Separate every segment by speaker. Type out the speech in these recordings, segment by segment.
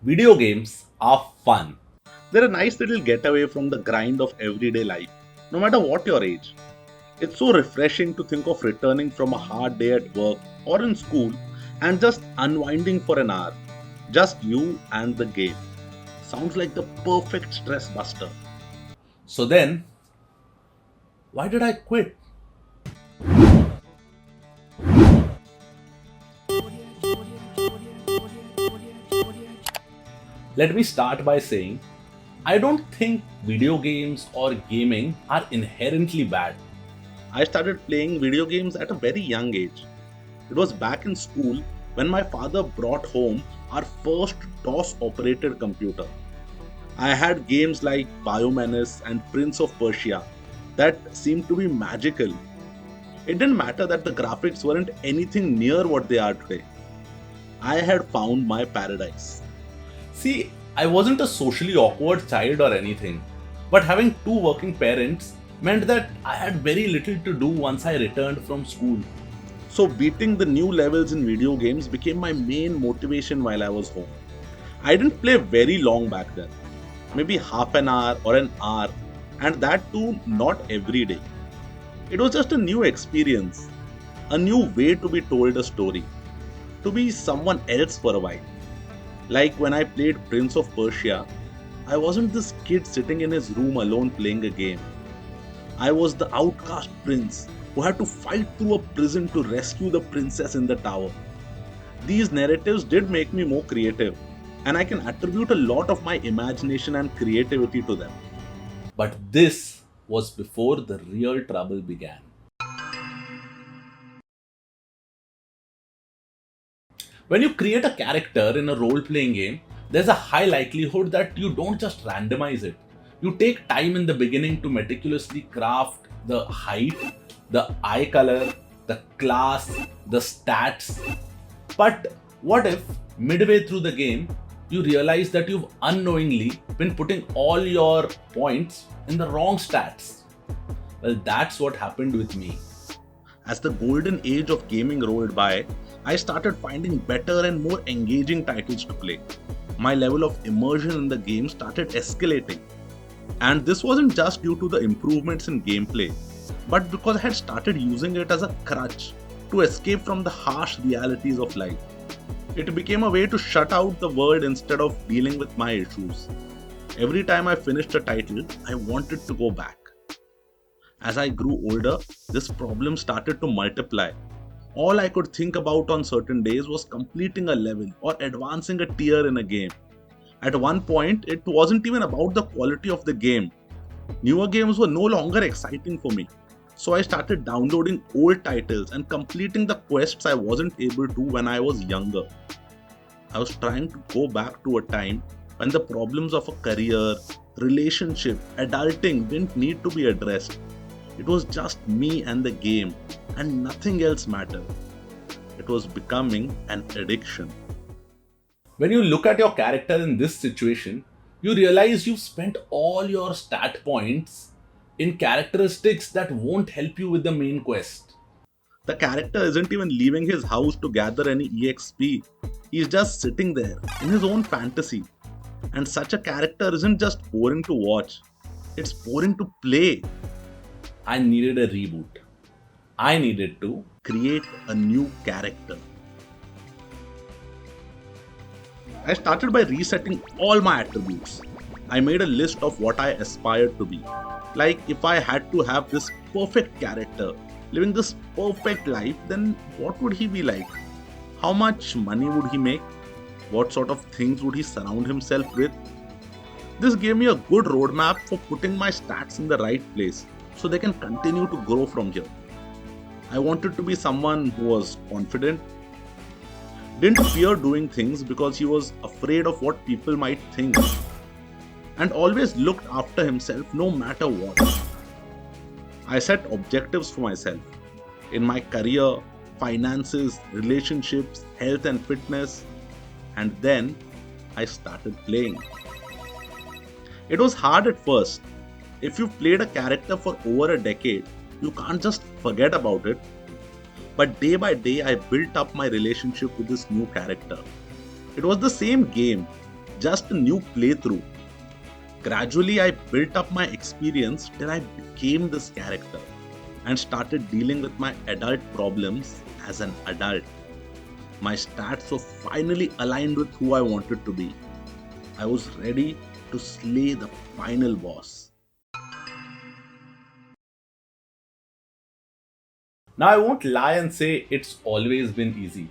Speaker 1: Video games are fun.
Speaker 2: They're a nice little getaway from the grind of everyday life, no matter what your age. It's so refreshing to think of returning from a hard day at work or in school and just unwinding for an hour. Just you and the game. Sounds like the perfect stress buster.
Speaker 1: So then, why did I quit? Let me start by saying I don't think video games or gaming are inherently bad.
Speaker 2: I started playing video games at a very young age. It was back in school when my father brought home our first DOS operated computer. I had games like Biomenace and Prince of Persia that seemed to be magical. It didn't matter that the graphics weren't anything near what they are today. I had found my paradise.
Speaker 1: See, I wasn't a socially awkward child or anything, but having two working parents meant that I had very little to do once I returned from school.
Speaker 2: So, beating the new levels in video games became my main motivation while I was home. I didn't play very long back then, maybe half an hour or an hour, and that too not every day. It was just a new experience, a new way to be told a story, to be someone else for a while. Like when I played Prince of Persia, I wasn't this kid sitting in his room alone playing a game. I was the outcast prince who had to fight through a prison to rescue the princess in the tower. These narratives did make me more creative, and I can attribute a lot of my imagination and creativity to them.
Speaker 1: But this was before the real trouble began. When you create a character in a role playing game, there's a high likelihood that you don't just randomize it. You take time in the beginning to meticulously craft the height, the eye color, the class, the stats. But what if midway through the game you realize that you've unknowingly been putting all your points in the wrong stats? Well, that's what happened with me.
Speaker 2: As the golden age of gaming rolled by, I started finding better and more engaging titles to play. My level of immersion in the game started escalating. And this wasn't just due to the improvements in gameplay, but because I had started using it as a crutch to escape from the harsh realities of life. It became a way to shut out the world instead of dealing with my issues. Every time I finished a title, I wanted to go back. As I grew older, this problem started to multiply. All I could think about on certain days was completing a level or advancing a tier in a game. At one point, it wasn't even about the quality of the game. Newer games were no longer exciting for me. So I started downloading old titles and completing the quests I wasn't able to when I was younger. I was trying to go back to a time when the problems of a career, relationship, adulting didn't need to be addressed. It was just me and the game, and nothing else mattered. It was becoming an addiction.
Speaker 1: When you look at your character in this situation, you realize you've spent all your stat points in characteristics that won't help you with the main quest.
Speaker 2: The character isn't even leaving his house to gather any EXP. He's just sitting there in his own fantasy. And such a character isn't just boring to watch, it's boring to play.
Speaker 1: I needed a reboot. I needed to.
Speaker 2: Create a new character. I started by resetting all my attributes. I made a list of what I aspired to be. Like, if I had to have this perfect character, living this perfect life, then what would he be like? How much money would he make? What sort of things would he surround himself with? This gave me a good roadmap for putting my stats in the right place so they can continue to grow from here. I wanted to be someone who was confident, didn't fear doing things because he was afraid of what people might think, and always looked after himself no matter what. I set objectives for myself in my career, finances, relationships, health, and fitness, and then I started playing. It was hard at first. If you've played a character for over a decade, you can't just forget about it. But day by day, I built up my relationship with this new character. It was the same game, just a new playthrough. Gradually, I built up my experience till I became this character and started dealing with my adult problems as an adult. My stats were finally aligned with who I wanted to be. I was ready to slay the final boss.
Speaker 1: Now, I won't lie and say it's always been easy,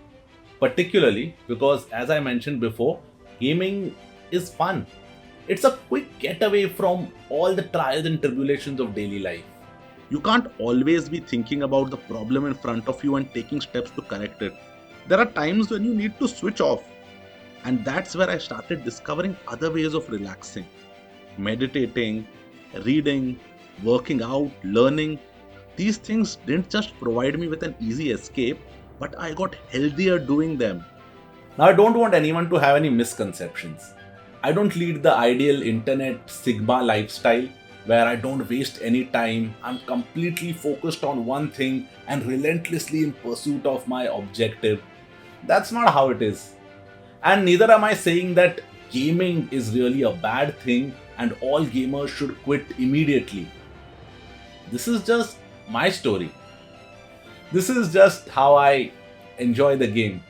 Speaker 1: particularly because, as I mentioned before, gaming is fun. It's a quick getaway from all the trials and tribulations of daily life.
Speaker 2: You can't always be thinking about the problem in front of you and taking steps to correct it. There are times when you need to switch off, and that's where I started discovering other ways of relaxing. Meditating, reading, working out, learning. These things didn't just provide me with an easy escape, but I got healthier doing them.
Speaker 1: Now, I don't want anyone to have any misconceptions. I don't lead the ideal internet Sigma lifestyle where I don't waste any time. I'm completely focused on one thing and relentlessly in pursuit of my objective. That's not how it is. And neither am I saying that gaming is really a bad thing and all gamers should quit immediately. This is just my story. This is just how I enjoy the game.